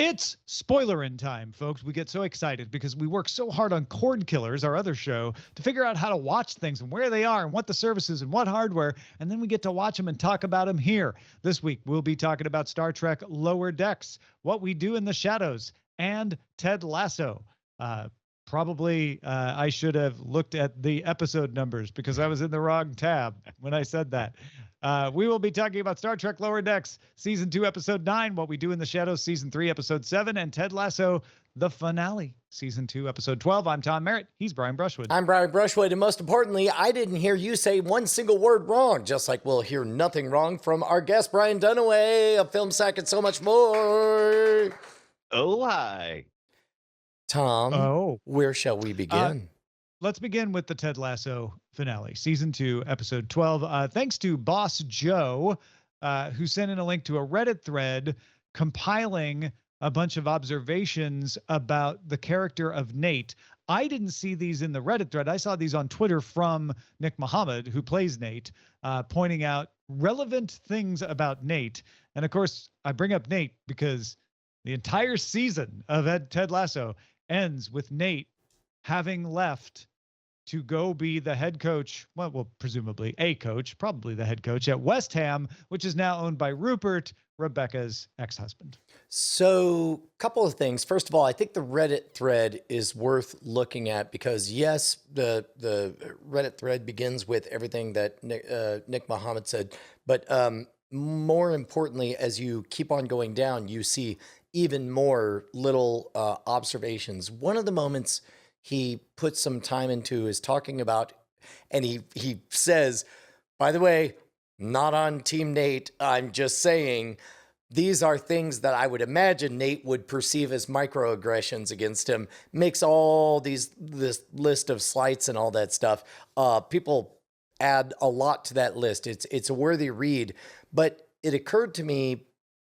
It's Spoilerin time, folks. We get so excited because we work so hard on Cord Killers, our other show, to figure out how to watch things and where they are and what the services and what hardware, and then we get to watch them and talk about them here. This week, we'll be talking about Star Trek Lower Decks, What We Do in the Shadows, and Ted Lasso. Probably I should have looked at the episode numbers because I was in the wrong tab when I said that. We will be talking about Star Trek Lower Decks, Season 2, Episode 9, What We Do in the Shadows, Season 3, Episode 7, and Ted Lasso, the finale, Season 2, Episode 12. I'm Tom Merritt. He's Brian Brushwood. I'm Brian Brushwood, and most importantly, I didn't hear you say one single word wrong, just like we'll hear nothing wrong from our guest, Brian Dunaway of Film Sack and so much more. Oh, hi. Tom, where shall we begin? Let's begin with the Ted Lasso finale, Season 2, Episode 12. Thanks to Boss Joe, who sent in a link to a Reddit thread compiling a bunch of observations about the character of Nate. I didn't see these in the Reddit thread. I saw these on Twitter from Nick Muhammad, who plays Nate, pointing out relevant things about Nate. And of course, I bring up Nate because the entire season of Ted Lasso ends with Nate having left to go be the head coach, well, presumably a coach, probably the head coach at West Ham, which is now owned by Rupert, Rebecca's ex-husband. So, a couple of things. First of all, I think the Reddit thread is worth looking at because, yes, the Reddit thread begins with everything that Nick Muhammad said. But more importantly, as you keep on going down, you see even more little observations. One of the moments he puts some time into is talking about, and he says, by the way, not on Team Nate, I'm just saying these are things that I would imagine Nate would perceive as microaggressions against him. Makes all this list of slights and all that stuff. People add a lot to that list. It's a worthy read, but it occurred to me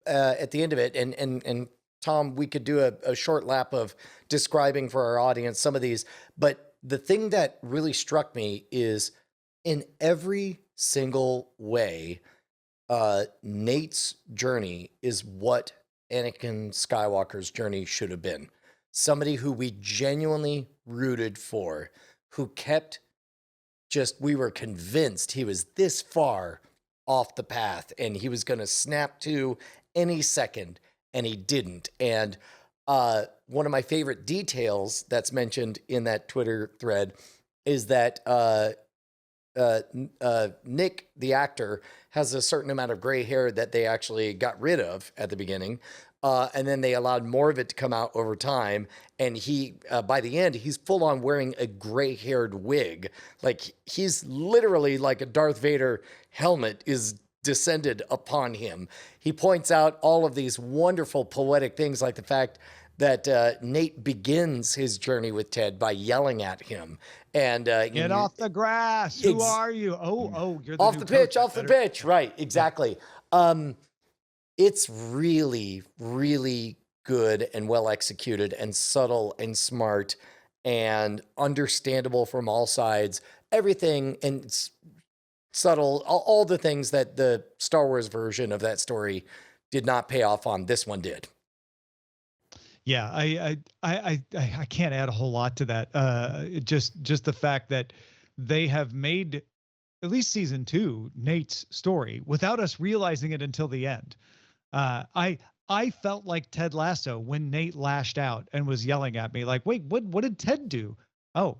at the end of it, and Tom, we could do a short lap of describing for our audience some of these, but the thing that really struck me is in every single way, Nate's journey is what Anakin Skywalker's journey should have been. Somebody who we genuinely rooted for, who kept we were convinced he was this far off the path and he was going to snap to any second, and he didn't. And one of my favorite details that's mentioned in that Twitter thread is that Nick, the actor, has a certain amount of gray hair that they actually got rid of at the beginning. And then they allowed more of it to come out over time. And he, by the end, he's full on wearing a gray-haired wig. Like, he's literally like a Darth Vader helmet is descended upon him. He points out all of these wonderful poetic things, like the fact that Nate begins his journey with Ted by yelling at him. And get off the grass. Who are you? Oh, you're off the pitch, off the pitch. Right, exactly. It's really, really good and well executed and subtle and smart and understandable from all sides. Everything, and it's subtle, all the things that the Star Wars version of that story did not pay off on, this one did. Yeah, I can't add a whole lot to that. Just the fact that they have made at least season 2 Nate's story without us realizing it until the end. I felt like Ted Lasso when Nate lashed out and was yelling at me like, wait, what did Ted do? Oh,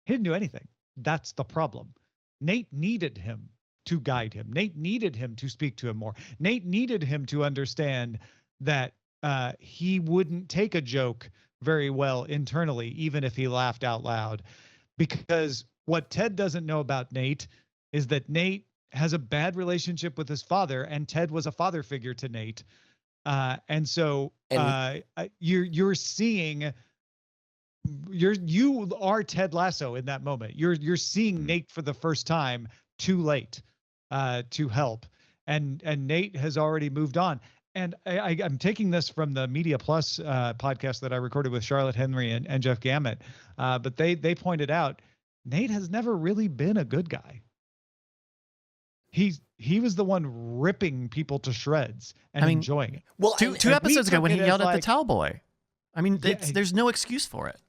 he didn't do anything. That's the problem. Nate needed him to guide him. Nate needed him to speak to him more. Nate needed him to understand that he wouldn't take a joke very well internally, even if he laughed out loud. Because what Ted doesn't know about Nate is that Nate has a bad relationship with his father, and Ted was a father figure to Nate. And so you're seeing, you are Ted Lasso in that moment. You're seeing Nate for the first time too late to help. And Nate has already moved on. And I'm taking this from the Media Plus podcast that I recorded with Charlotte Henry and Jeff Gamet. But they pointed out Nate has never really been a good guy. he was the one ripping people to shreds and I mean, enjoying it. Well, Two and episodes ago when he yelled at the like, towel boy. I mean, Yeah, there's no excuse for it.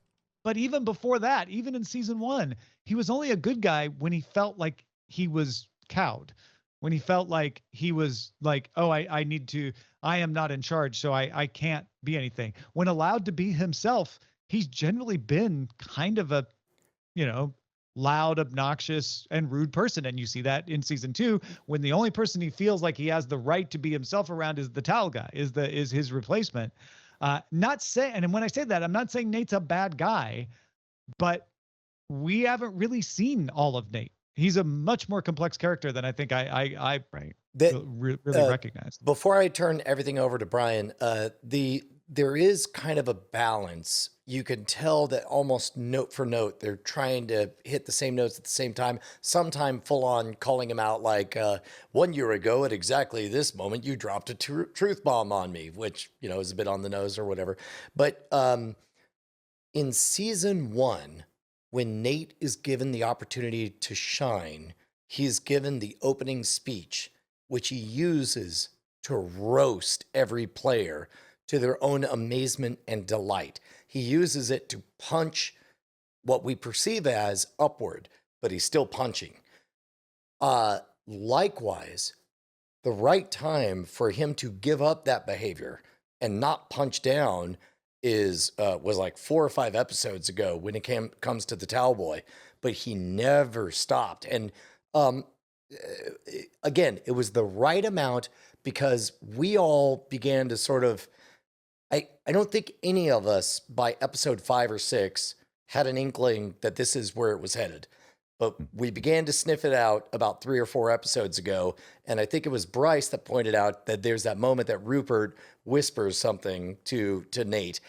but even before that, even in season 1, he was only a good guy when he felt like he was cowed, when he felt like he was like, oh, I am not in charge, so I can't be anything. When allowed to be himself, he's generally been kind of a, you know, loud, obnoxious, and rude person. And you see that in season 2, when the only person he feels like he has the right to be himself around is the towel guy, is his replacement. Not saying, and when I say that, I'm not saying Nate's a bad guy, but we haven't really seen all of Nate. He's a much more complex character than I think I really recognized. Before I turn everything over to Brian, there is kind of a balance. You can tell that almost note for note, they're trying to hit the same notes at the same time, sometime full on calling him out like, 1 year ago at exactly this moment, you dropped a truth bomb on me, which, you know, is a bit on the nose or whatever. But in season 1, when Nate is given the opportunity to shine, he's given the opening speech, which he uses to roast every player to their own amazement and delight. He uses it to punch what we perceive as upward, but he's still punching. Likewise, the right time for him to give up that behavior and not punch down was like 4 or 5 episodes ago when it comes to the towel boy, but he never stopped. And again, it was the right amount because we all began to sort of, I don't think any of us by episode 5 or 6 had an inkling that this is where it was headed. But we began to sniff it out about 3 or 4 episodes ago. And I think it was Bryce that pointed out that there's that moment that Rupert whispers something to Nate,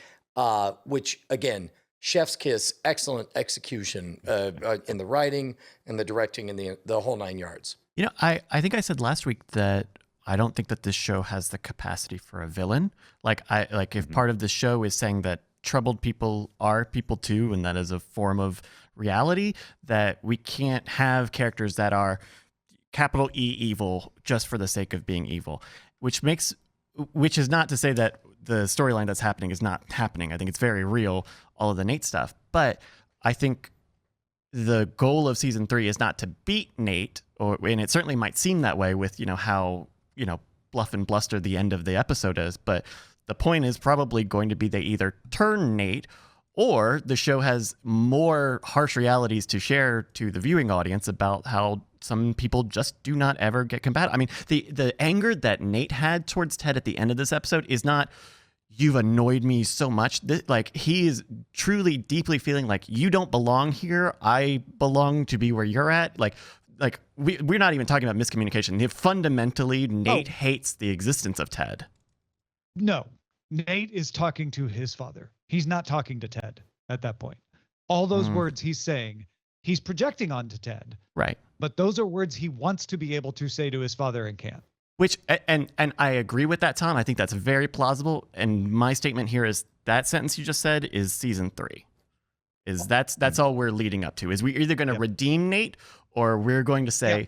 which, again, chef's kiss, excellent execution in the writing and the directing and the whole 9 yards. You know, I think I said last week that I don't think that this show has the capacity for a villain. Like if part of the show is saying that troubled people are people too, and that is a form of reality, that we can't have characters that are capital E evil just for the sake of being evil, which is not to say that the storyline that's happening is not happening. I think it's very real, all of the Nate stuff. But I think the goal of season 3 is not to beat Nate, and it certainly might seem that way with, you know, how, you know, bluff and bluster the end of the episode is. But the point is probably going to be they either turn Nate, or the show has more harsh realities to share to the viewing audience about how some people just do not ever get compatible. I mean, the anger that Nate had towards Ted at the end of this episode is not, you've annoyed me so much. Like, he is truly deeply feeling like, you don't belong here. I belong to be where you're at. Like we're not even talking about miscommunication. Fundamentally, Nate hates the existence of Ted. No, Nate is talking to his father. He's not talking to Ted at that point. All those words he's saying, he's projecting onto Ted. Right. But those are words he wants to be able to say to his father and can't. Which, and I agree with that, Tom. I think that's very plausible. And my statement here is that sentence you just said is season 3. That's all we're leading up to. Is we're either going to redeem Nate, or we're going to say,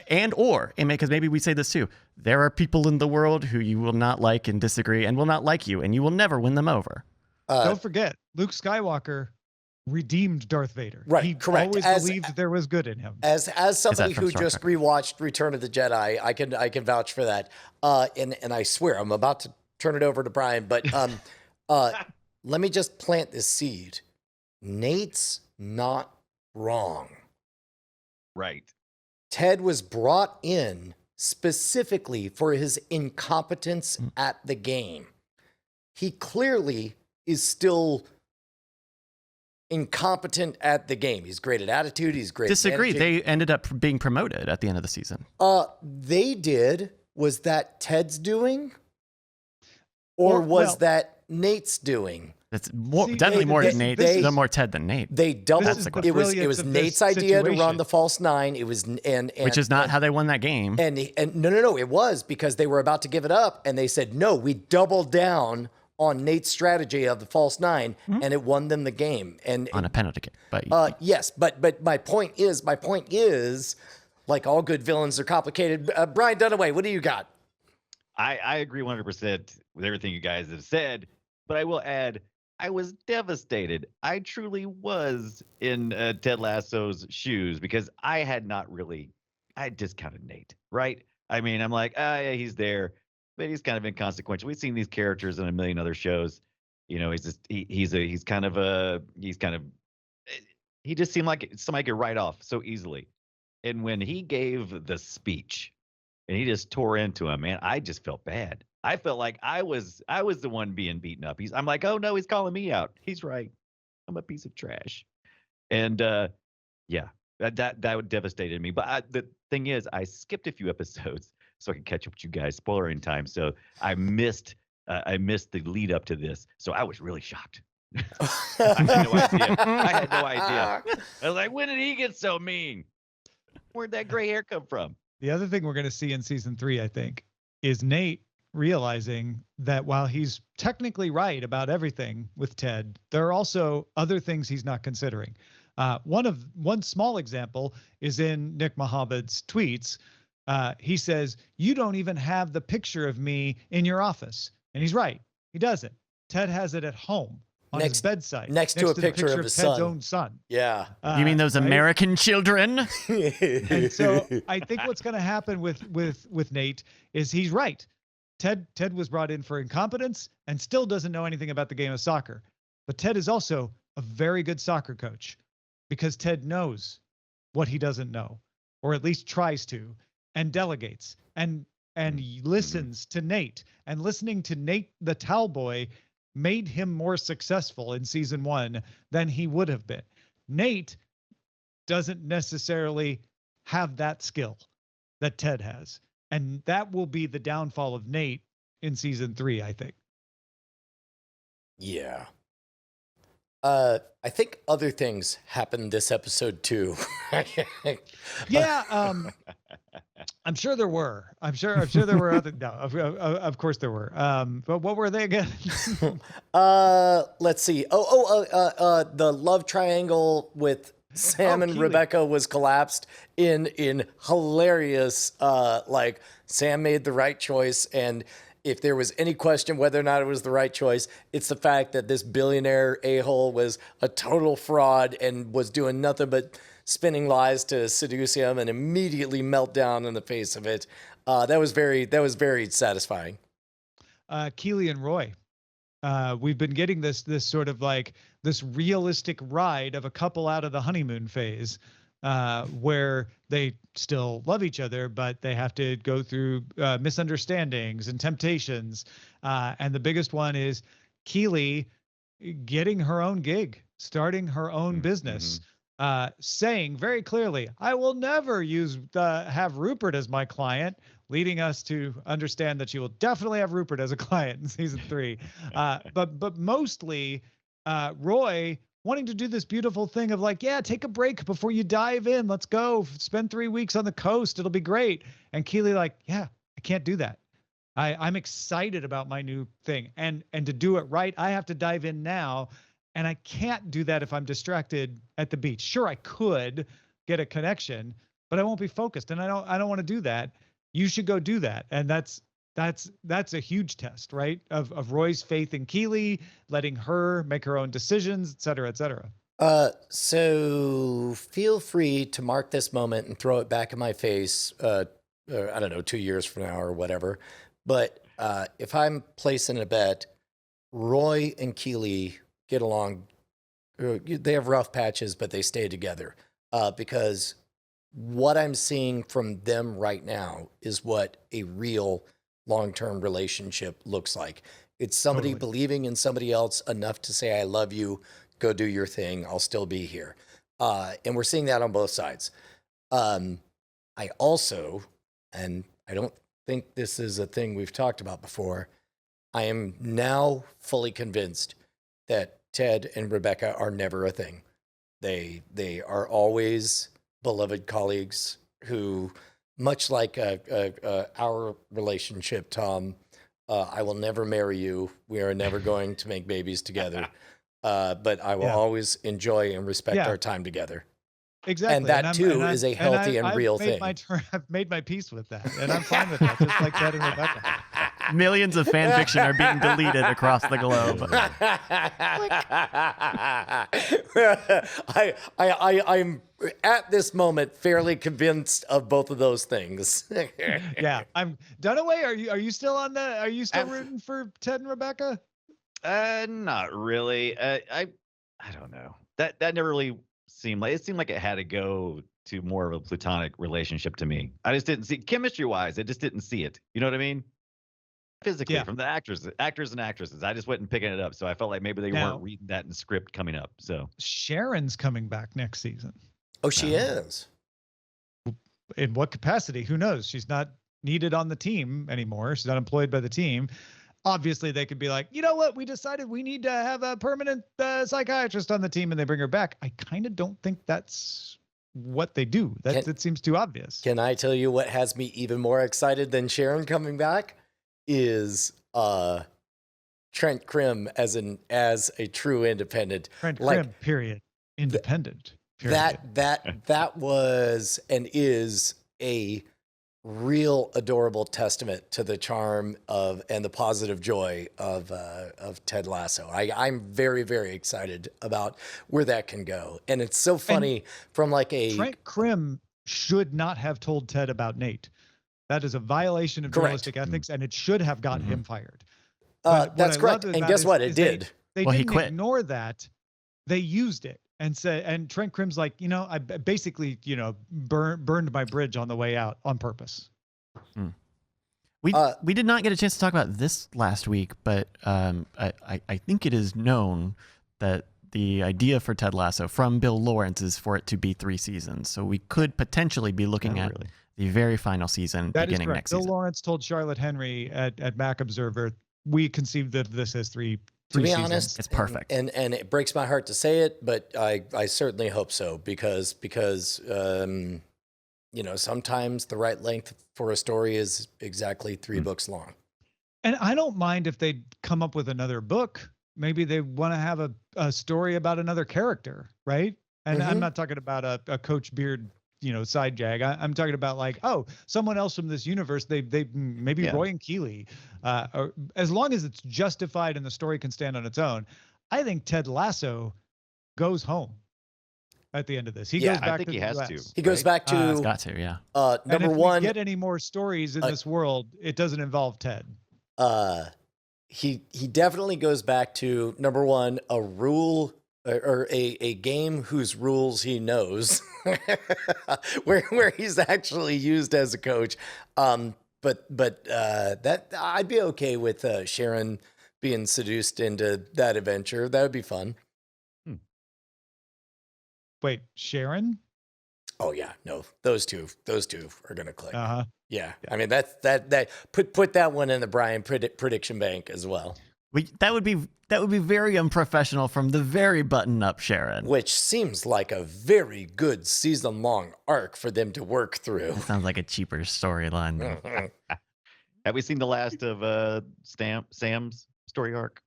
because maybe we say this too, there are people in the world who you will not like and disagree and will not like you, and you will never win them over. Don't forget, Luke Skywalker redeemed Darth Vader. Right, he correct. Always believed there was good in him. As somebody who just rewatched Return of the Jedi, I can vouch for that. And I swear I'm about to turn it over to Brian, but let me just plant this seed. Nate's not wrong. Right. Ted was brought in specifically for his incompetence at the game. He clearly is still incompetent at the game. He's great at attitude. He's great. Disagree. At they ended up being promoted at the end of the season. They did. Was that Ted's doing? Or was that Nate's doing? It's definitely more Nate. More Ted than Nate. They doubled. It was Nate's idea to run the false 9. It was which is not how they won that game. And no. It was because they were about to give it up, and they said no. We doubled down on Nate's strategy of the false 9, and it won them the game. And on a penalty kick. But yes, but my point is, Like all good villains are complicated. Brian Dunaway, what do you got? I agree 100% with everything you guys have said, but I will add, I was devastated. I truly was in Ted Lasso's shoes because I had not really, I discounted Nate, right? I mean, I'm like, ah, yeah, he's there, but he's kind of inconsequential. We've seen these characters in a million other shows. You know, he's kind of he just seemed like somebody could write off so easily. And when he gave the speech and he just tore into him, man, I just felt bad. I felt like I was the one being beaten up. I'm like, oh no, he's calling me out. He's right. I'm a piece of trash. And yeah, that devastated me. But the thing is, I skipped a few episodes so I could catch up with you guys. Spoilerin time. So I missed the lead up to this. So I was really shocked. I had no idea. I had no idea. I was like, when did he get so mean? Where'd that gray hair come from? The other thing we're going to see in season 3, I think, is Nate realizing that while he's technically right about everything with Ted, there are also other things he's not considering. One small example is in Nick Mohammed's tweets. He says, "You don't even have the picture of me in your office," and he's right. He doesn't. Ted has it at home on his bedside, next to a the picture of Ted's his own son. Yeah. You mean those right? American children? And so I think what's going to happen with Nate is he's right. Ted was brought in for incompetence and still doesn't know anything about the game of soccer. But Ted is also a very good soccer coach because Ted knows what he doesn't know, or at least tries to, and delegates and listens to Nate. And listening to Nate the towel boy made him more successful in season 1 than he would have been. Nate doesn't necessarily have that skill that Ted has. And that will be the downfall of Nate in season 3, I think. Yeah. I think other things happened this episode too. Yeah, I'm sure there were. I'm sure there were other. No, of course there were. But what were they again? Let's see. The love triangle with Sam and Keely. Rebecca was collapsed in hilarious. Like Sam made the right choice, and if there was any question whether or not it was the right choice, it's the fact that this billionaire a-hole was a total fraud and was doing nothing but spinning lies to seduce him, and immediately melt down in the face of it. That was very satisfying. Keely and Roy. We've been getting this sort of like this realistic ride of a couple out of the honeymoon phase, where they still love each other, but they have to go through misunderstandings and temptations. And the biggest one is Keely getting her own gig, starting her own business, saying very clearly, "I will never have Rupert as my client," leading us to understand that she will definitely have Rupert as a client in season 3. But mostly Roy wanting to do this beautiful thing of like, yeah, take a break before you dive in. Let's go spend 3 weeks on the coast. It'll be great. And Keely like, yeah, I can't do that. I'm excited about my new thing. And to do it right, I have to dive in now. And I can't do that if I'm distracted at the beach. Sure, I could get a connection, but I won't be focused. And I don't want to do that. You should go do that. And that's a huge test, right? Of Roy's faith in Keely, letting her make her own decisions, et cetera, et cetera. So feel free to mark this moment and throw it back in my face. I don't know, 2 years from now or whatever. But if I'm placing a bet, Roy and Keely get along. They have rough patches, but they stay together because what I'm seeing from them right now is what a real long-term relationship looks like. It's somebody believing in somebody else enough to say, "I love you, go do your thing, I'll still be here." And we're seeing that on both sides. I also, and I don't think this is a thing we've talked about before, I am now fully convinced that Ted and Rebecca are never a thing. They are always beloved colleagues who, much like our relationship, Tom, I will never marry you. We are never going to make babies together. But I will always enjoy and respect our time together. Exactly. And that too is a healthy and real thing. I've made my peace with that, and I'm fine with that, just like Ted and Rebecca. Millions of fan fiction are being deleted across the globe. I'm at this moment fairly convinced of both of those things. Yeah, I'm Dunaway. Are you still on the? Are you still rooting for Ted and Rebecca? Not really. I don't know. That never really seemed like it had to go to more of a platonic relationship to me. I just didn't see chemistry wise. I just didn't see it. You know what I mean? Physically, Yeah. from the actors and actresses. I just wasn't picking it up. So I felt like maybe they Now- weren't reading that in the script coming up. So Sharon's coming back next season. Oh, she is. In what capacity? Who knows? She's not needed on the team anymore. She's not employed by the team. Obviously, they could be like, you know what? We decided we need to have a permanent psychiatrist on the team, and they bring her back. I kind of don't think that's what they do. That seems too obvious. Can I tell you what has me even more excited than Sharon coming back? Is Trent Krim as a true independent. Trent Krim, period. Independent. Period. That was and is a real adorable testament to the charm of and the positive joy of Ted Lasso. I'm very, very excited about where that can go. And it's so funny from like a Trent Krim should not have told Ted about Nate. That is a violation of journalistic ethics, and it should have gotten him fired. That's correct. And guess what? It did. They Well, he didn't quit. ignore that. They used it and said, and Trent Krim's like, I basically, burned my bridge on the way out on purpose. We did not get a chance to talk about this last week, but I think it is known that the idea for Ted Lasso from Bill Lawrence is for it to be 3 seasons. So we could potentially be looking at the very final season beginning next season. Bill Lawrence told Charlotte Henry at Mac Observer, we conceived of this as three To be seasons. honest, It's perfect. and it breaks my heart to say it, but I certainly hope so because sometimes the right length for a story is exactly 3 books long. And I don't mind if they come up with another book. Maybe they want to have a story about another character, right? And I'm not talking about a Coach Beard, side jag. I'm talking about like, someone else from this universe. They maybe Roy and Keeley. Or, as long as it's justified and the story can stand on its own, I think Ted Lasso goes home at the end of this. He goes back I think to he the has US. to. He goes back to It's got to, yeah. And number if one. we get any more stories in this world, it doesn't involve Ted. He definitely goes back to number one, a rule or a game whose rules he knows, where he's actually used as a coach. But that I'd be okay with Sharon being seduced into that adventure. That would be fun. Wait, Sharon? Oh yeah, no, those two are gonna click. Uh-huh. Yeah, I mean that put that one in the Brian prediction bank as well. That would be very unprofessional from the very button-up Sharon. Which seems like a very good season-long arc for them to work through. That sounds like a cheaper storyline. though. Have we seen the last of Sam's story arc?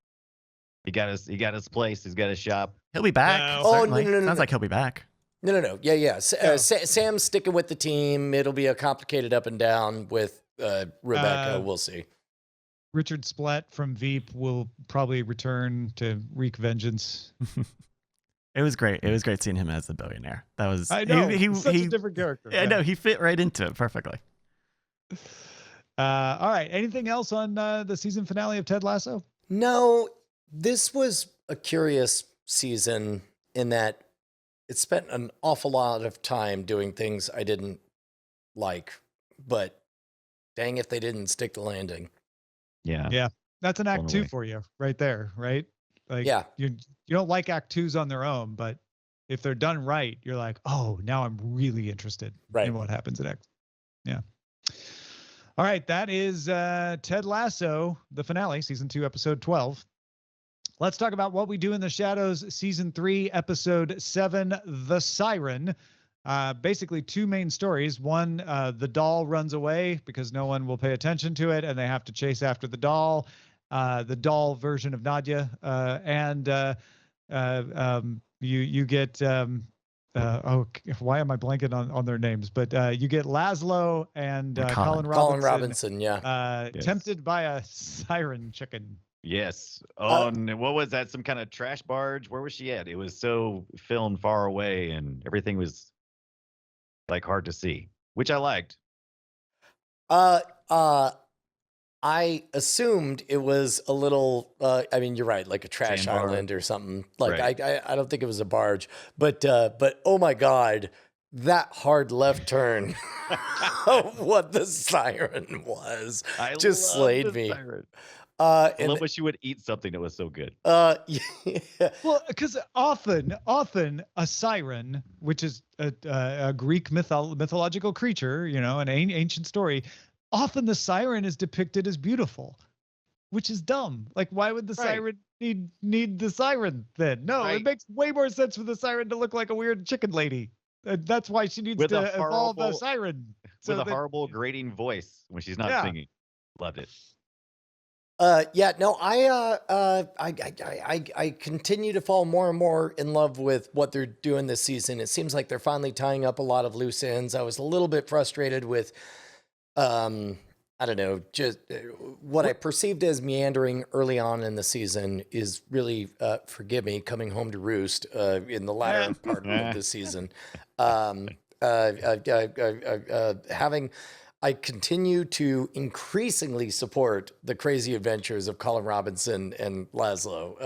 He got his place. He's got his shop. He'll be back. No. certainly. no. Sounds like he'll be back. No. Yeah. Sam's sticking with the team. It'll be a complicated up and down with Rebecca. We'll see. Richard Splett from Veep will probably return to wreak vengeance. It was great. It was great seeing him as the billionaire. That was I know. He's such a different character. I know he fit right into it perfectly. All right. Anything else on the season finale of Ted Lasso? No, this was a curious season in that it spent an awful lot of time doing things I didn't like, but dang if they didn't stick the landing. Yeah. Yeah. That's an act Blown 2 away. for you right there, right? Like, Yeah. you don't like act 2s on their own, but if they're done right, you're like, oh, now I'm really interested Right. in what happens in act. Yeah. All right. That is Ted Lasso, the finale, season 2, episode 12. Let's talk about What We Do in the Shadows, season 3, episode 7, The Siren. Basically 2 main stories. One, the doll runs away because no one will pay attention to it, and they have to chase after the doll version of Nadia. And you get why am I blanking on their names? But you get Laszlo and Colin. Colin Robinson. Yeah. Yes. Tempted by a siren chicken. Yes. On what was that? Some kind of trash barge? Where was she at? It was so filmed far away, and everything was like hard to see, which I liked. I assumed it was a little. I mean, you're right, like a trash Sandbar. island or something. Like Right. I don't think it was a barge, but oh my god, that hard left turn of what the siren was I just love slayed the me. siren. I And love when she would eat something that was so good. yeah. Well, because often a siren, which is a Greek mythological creature, an ancient story, often the siren is depicted as beautiful, which is dumb. Like, why would the Right. siren need the siren then? No, Right. it makes way more sense for the siren to look like a weird chicken lady. That's why she needs With a to evolve a horrible- siren. With a that- horrible grating voice when she's not Yeah. singing. Loved it. Yeah, no, I continue to fall more and more in love with what they're doing this season. It seems like they're finally tying up a lot of loose ends. I was a little bit frustrated with, I don't know, just what I perceived as meandering early on in the season is really, forgive me, coming home to roost in the latter part of the season. I continue to increasingly support the crazy adventures of Colin Robinson and Laszlo.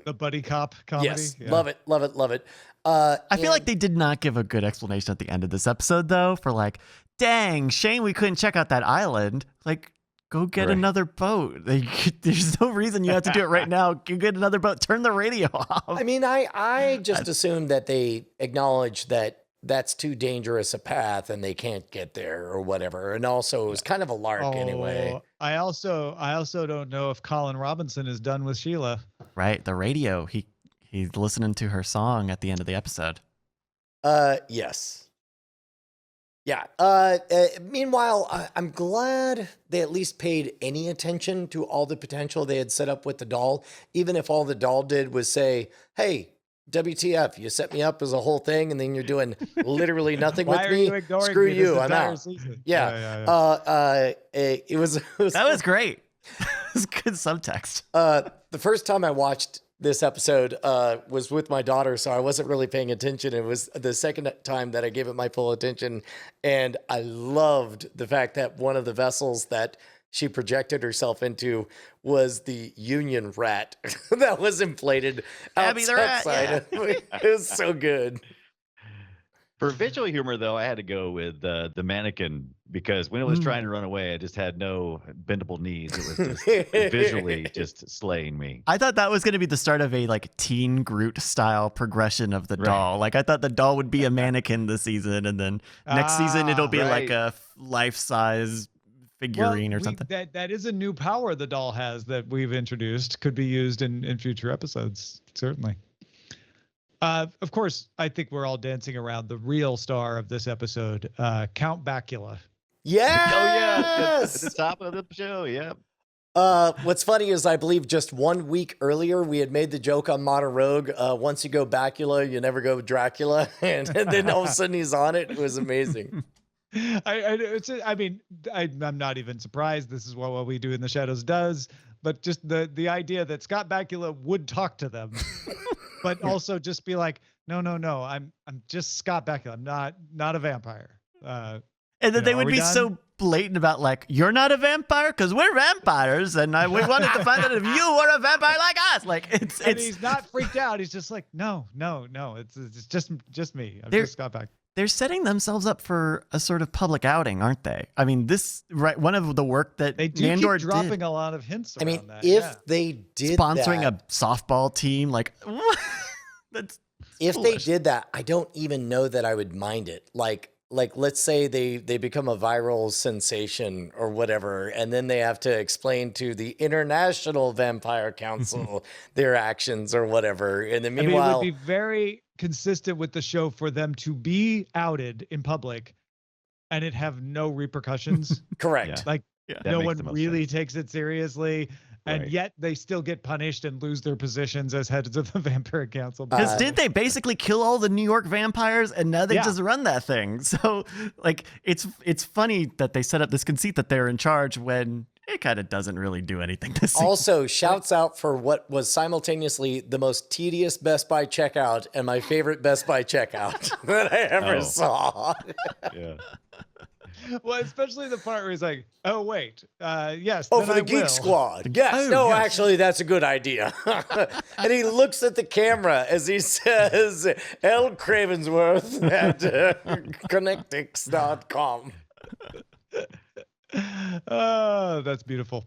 the buddy cop comedy. Yes, Yeah. love it, love it, love it. I feel like they did not give a good explanation at the end of this episode, though, for like, dang, shame we couldn't check out that island. Like, go get Right. another boat. There's no reason you have to do it right now. Go get another boat. Turn the radio off. I mean, I just assumed that they acknowledged that that's too dangerous a path and they can't get there or whatever. And also, it was kind of a lark anyway. Oh, I also don't know if Colin Robinson is done with Sheila. Right, the radio. He's listening to her song at the end of the episode. Yes. Yeah. Meanwhile, I'm glad they at least paid any attention to all the potential they had set up with the doll, even if all the doll did was say, "Hey, WTF, you set me up as a whole thing, and then you're doing literally nothing Why with are me. you ignoring Screw me this you, I'm entire out." season? Yeah. It was That was great. It was good subtext. the first time I watched this episode was with my daughter, so I wasn't really paying attention. It was the second time that I gave it my full attention, and I loved the fact that one of the vessels that she projected herself into was the Union rat that was inflated Abby the rat, outside. It was so good. For visual humor, though, I had to go with the mannequin because when it was trying to run away, I just had no bendable knees. It was just visually just slaying me. I thought that was going to be the start of a like Teen Groot style progression of the Right. doll. Like I thought the doll would be a mannequin this season, and then next season it'll be like right. a life-size figurine or Well, something. That is a new power the doll has that we've introduced. Could be used in future episodes, certainly. Of course, I think we're all dancing around the real star of this episode, Count Bakula. Yes! Oh yeah, at the top of the show. Yeah. What's funny is I believe just 1 week earlier we had made the joke on Modern Rogue. Once you go Bakula, you never go Dracula, and then all of a sudden he's on it. It was amazing. I'm not even surprised. This is what we do in the shadows does. But just the idea that Scott Bakula would talk to them, but also just be like, no, I'm just Scott Bakula. I'm not a vampire. And then you they know, would are we be done? so blatant about like, you're not a vampire because we're vampires, and we wanted to find out if you were a vampire like us. Like it's And he's not freaked out. He's just like, no. It's just me. I'm There- just Scott Bakula. they're setting themselves up for a sort of public outing, aren't they? I mean, one of the work that They do Nandor keep dropping did, a lot of hints I around mean, that. if yeah. they did sponsoring that, a softball team, like that's if foolish. they did that, I don't even know that I would mind it. Like let's say they become a viral sensation or whatever, and then they have to explain to the International Vampire Council their actions or whatever. And then I mean, it meanwhile, would be very consistent with the show for them to be outed in public and it have no repercussions. correct. Like That no makes one the most really sense. takes it seriously. and Right. yet they still get punished and lose their positions as heads of the Vampire Council. Because didn't they basically kill all the New York vampires and now they Yeah. just run that thing? So like it's funny that they set up this conceit that they're in charge when it kind of doesn't really do anything this season. Also, shouts out for what was simultaneously the most tedious Best Buy checkout and my favorite Best Buy checkout that I ever Oh. saw. Yeah. Well, especially the part where he's like, "Oh wait, yes." Oh, then for the I Geek will." Squad. Yes. Oh, No, yes. actually, that's a good idea. And he looks at the camera as he says, L. Cravensworth at Connectix.com. Oh, that's beautiful.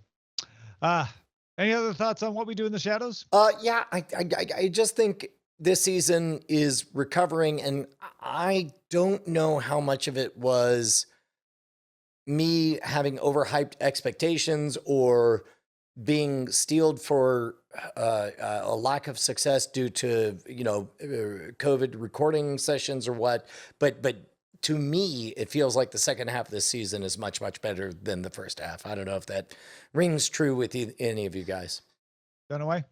Any other thoughts on what we do in the shadows? Yeah, I just think this season is recovering, and I don't know how much of it was me having overhyped expectations or being steeled for a lack of success due to COVID recording sessions or what. But to me, it feels like the second half of this season is much better than the first half. I don't know if that rings true with any of you guys. Dunaway?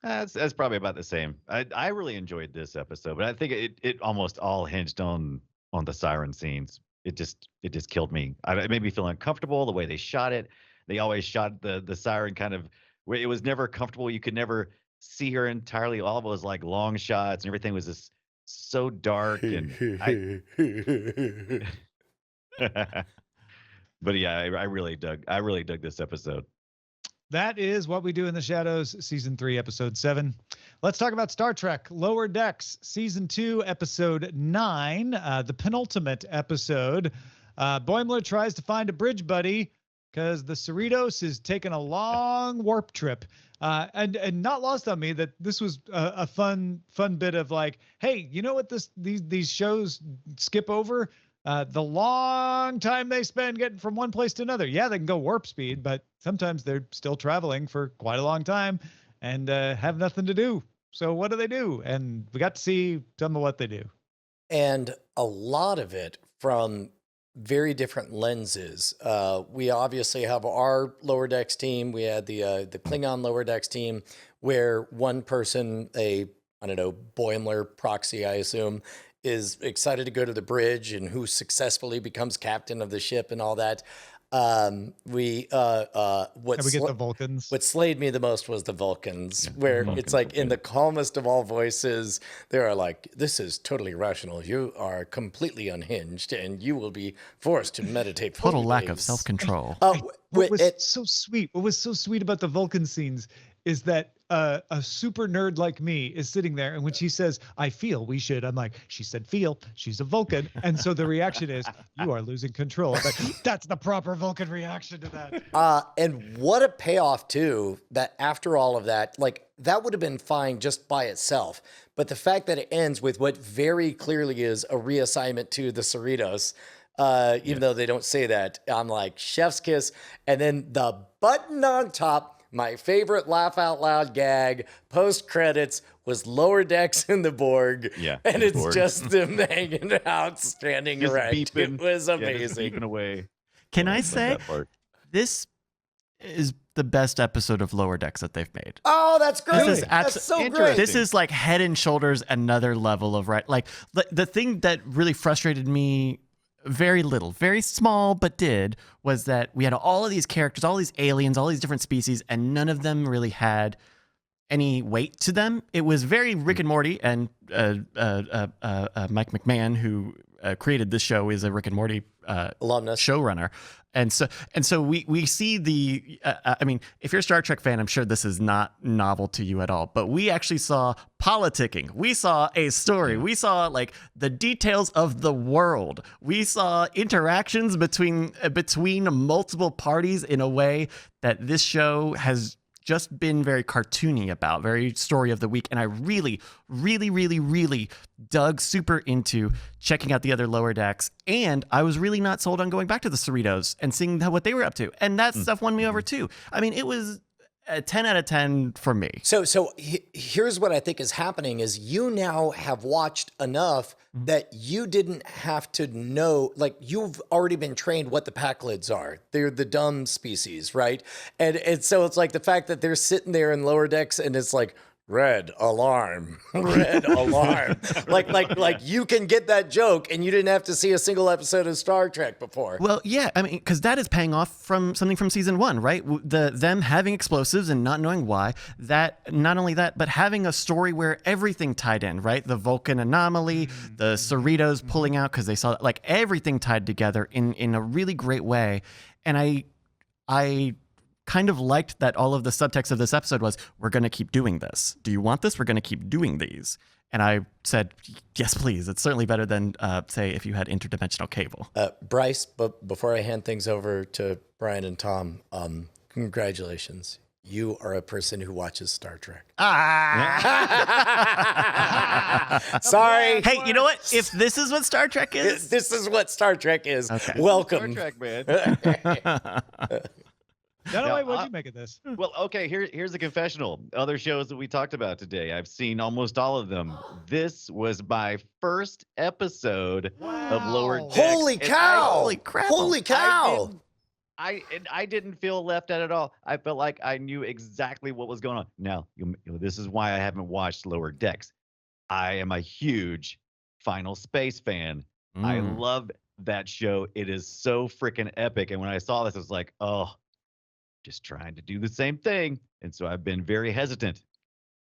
That's probably about the same. I really enjoyed this episode, but I think it almost all hinged on the siren scenes. It just killed me. It made me feel uncomfortable the way they shot it. They always shot the siren kind of where it was never comfortable. You could never see her entirely. All of it was like long shots, and everything was just so dark. And but yeah, I really dug this episode. That is What We Do in the Shadows, Season 3, Episode 7. Let's talk about Star Trek Lower Decks, Season 2, Episode 9, the penultimate episode. Boimler tries to find a bridge buddy because the Cerritos is taking a long warp trip. And not lost on me that this was a fun bit of like, hey, you know what these shows skip over? The long time they spend getting from one place to another. Yeah, they can go warp speed, but sometimes they're still traveling for quite a long time and have nothing to do. So what do? And we got to see some of what they do. And a lot of it from very different lenses. We obviously have our Lower Decks team. We had the Klingon Lower Decks team where one person, Boimler proxy, I assume, is excited to go to the bridge and who successfully becomes captain of the ship and all that. We get the Vulcans. What slayed me the most was the Vulcans, where it's like in the calmest of all voices, they are like, "This is totally irrational. You are completely unhinged, and you will be forced to meditate for Total 40 lack of days." self-control. What was so sweet about the Vulcan scenes is that a super nerd like me is sitting there, and when she says, "I feel we should," I'm like, she said feel, she's a Vulcan. And so the reaction is, you are losing control. I'm like, that's the proper Vulcan reaction to that. And what a payoff too, that after all of that, like that would have been fine just by itself. But the fact that it ends with what very clearly is a reassignment to the Cerritos, even though they don't say that, I'm like, chef's kiss. And then the button on top, my favorite laugh out loud gag post credits was Lower Decks in the Borg. Yeah, And the it's Borg. just them hanging out, standing Just erect. beeping. It was Yeah, just amazing. beeping away. Can Yeah, I love say that part. this is the best episode of Lower Decks that they've made? Oh, that's great. This is That's so interesting. great. This is like head and shoulders another level of like the thing that really frustrated me very small, but was that we had all of these characters, all these aliens, all these different species, and none of them really had any weight to them. It was very Rick and Morty, and Mike McMahon, who created this show, is a Rick and Morty alumnus showrunner. And so we see the, I mean, if you're a Star Trek fan, I'm sure this is not novel to you at all, but we actually saw politicking. We saw a story. We saw like the details of the world. We saw interactions between multiple parties in a way that this show has just been very cartoony about, very story of the week. And I really, really, really, really dug super into checking out the other Lower Decks. And I was really not sold on going back to the Cerritos and seeing what they were up to. And that stuff won me over too. I mean, it was a 10 out of 10 for me. So here's what I think is happening is you now have watched enough that you didn't have to know, like you've already been trained what the Packlids are. They're the dumb species, right? And so it's like the fact that they're sitting there in lower decks and it's like, red alarm, red alarm. Like you can get that joke and you didn't have to see a single episode of Star Trek before. Well, yeah, I mean, because that is paying off from something from season 1, right? Them having explosives and not knowing why. That not only that, but having a story where everything tied in, right? The Vulcan anomaly, the Cerritos pulling out because they saw like everything tied together in a really great way. And I kind of liked that all of the subtext of this episode was, we're going to keep doing this. Do you want this? We're going to keep doing these. And I said, yes, please. It's certainly better than, say, if you had interdimensional cable. Bryce, but before I hand things over to Brian and Tom, congratulations. You are a person who watches Star Trek. Sorry. Hey, you know what? If this is what Star Trek is. This is what Star Trek is. Okay. Welcome. Star Trek, man. Dunaway, what'd you make of this? Well, okay, here's a confessional. Other shows that we talked about today, I've seen almost all of them. This was my first episode of Lower Decks. Holy cow! Holy crap. Holy cow! I didn't feel left out at all. I felt like I knew exactly what was going on. Now, this is why I haven't watched Lower Decks. I am a huge Final Space fan. I love that show. It is so freaking epic. And when I saw this, I was like, oh, just trying to do the same thing. And so I've been very hesitant.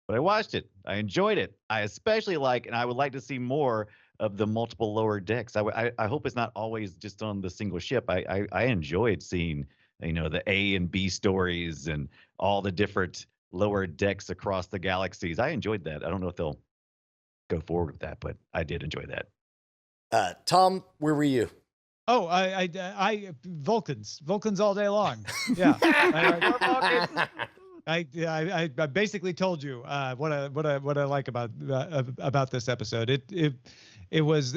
But I watched it. I enjoyed it. I especially like, and I would like to see more of the multiple Lower Decks. I hope it's not always just on the single ship. I enjoyed seeing, the A and B stories and all the different Lower Decks across the galaxies. I enjoyed that. I don't know if they'll go forward with that, but I did enjoy that. Tom, where were you? Oh, I Vulcans all day long. Yeah, I basically told you what I like about this episode. It was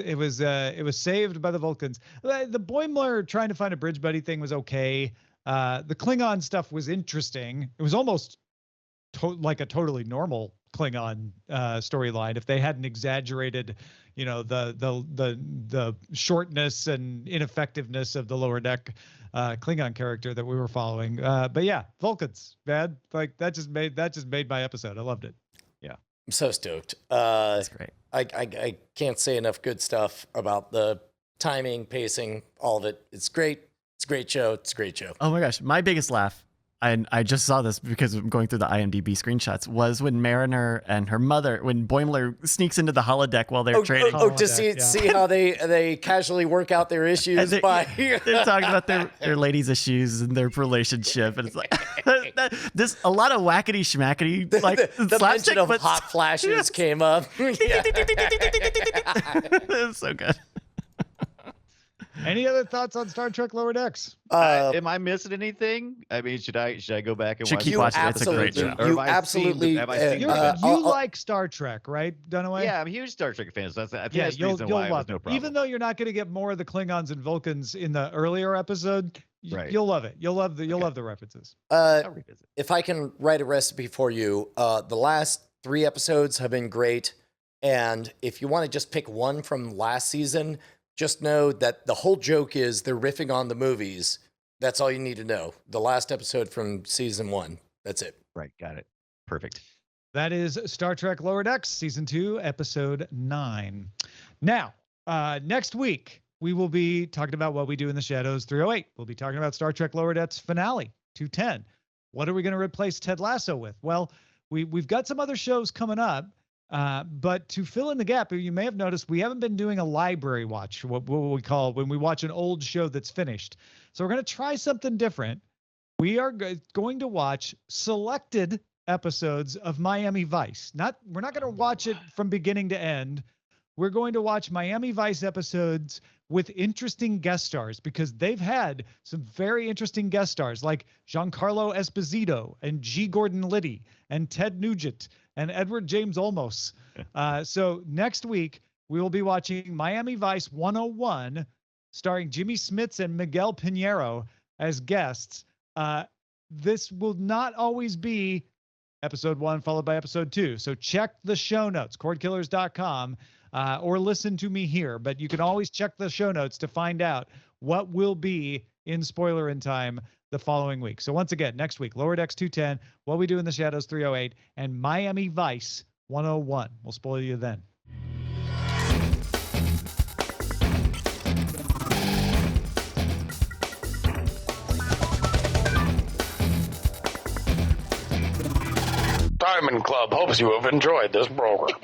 saved by the Vulcans. The Boimler trying to find a bridge buddy thing was okay. The Klingon stuff was interesting. It was almost like a totally normal Klingon storyline if they hadn't exaggerated, the shortness and ineffectiveness of the Lower Deck Klingon character that we were following. But yeah, Vulcans, man, like that just made my episode. I loved it. Yeah, I'm so stoked. That's great. I can't say enough good stuff about the timing, pacing, all of it. It's great. It's a great show. It's a great show. Oh my gosh, my biggest laugh, and I just saw this because I'm going through the IMDb screenshots, was when Mariner and her mother, when Boimler sneaks into the holodeck while they're training. To see how they casually work out their issues they're talking about their ladies' issues and their relationship, and it's like this a lot of whackety schmackety like the mention of hot flashes came up. It's so good. Any other thoughts on Star Trek Lower Decks? Am I missing anything? I mean, should I go back and Should watch keep it? watching it. It's a great show. You absolutely. Have I seen You like Star Trek, right, Dunaway? Yeah, I'm a huge Star Trek fan. So I think that's the you'll reason why it was love no it. problem. Even though you're not going to get more of the Klingons and Vulcans in the earlier episode, Right. you'll love it. You'll love the references. I'll revisit. If I can write a recipe for you, the last 3 episodes have been great. And if you want to just pick one from last season, just know that the whole joke is they're riffing on the movies. That's all you need to know. The last episode from season 1. That's it. Right, got it. Perfect. That is Star Trek Lower Decks, Season 2, Episode 9. Now, next week, we will be talking about What We Do in the Shadows 308. We'll be talking about Star Trek Lower Decks finale 210. What are we going to replace Ted Lasso with? Well, we've got some other shows coming up. But to fill in the gap, you may have noticed we haven't been doing a library watch, what we call when we watch an old show that's finished. So we're going to try something different. We are going to watch selected episodes of Miami Vice. We're not going to watch it from beginning to end. We're going to watch Miami Vice episodes with interesting guest stars because they've had some very interesting guest stars like Giancarlo Esposito and G. Gordon Liddy and Ted Nugent and Edward James Olmos. So next week, we will be watching Miami Vice 101, starring Jimmy Smits and Miguel Pinheiro as guests. this will not always be episode 1 followed by episode 2. So check the show notes, cordkillers.com, or listen to me here. But you can always check the show notes to find out what will be in Spoilerin time the following week. So once again, next week, Lower Decks 210, What We Do in the Shadows 308, and Miami Vice 101. We'll spoil you then. Diamond Club hopes you have enjoyed this program.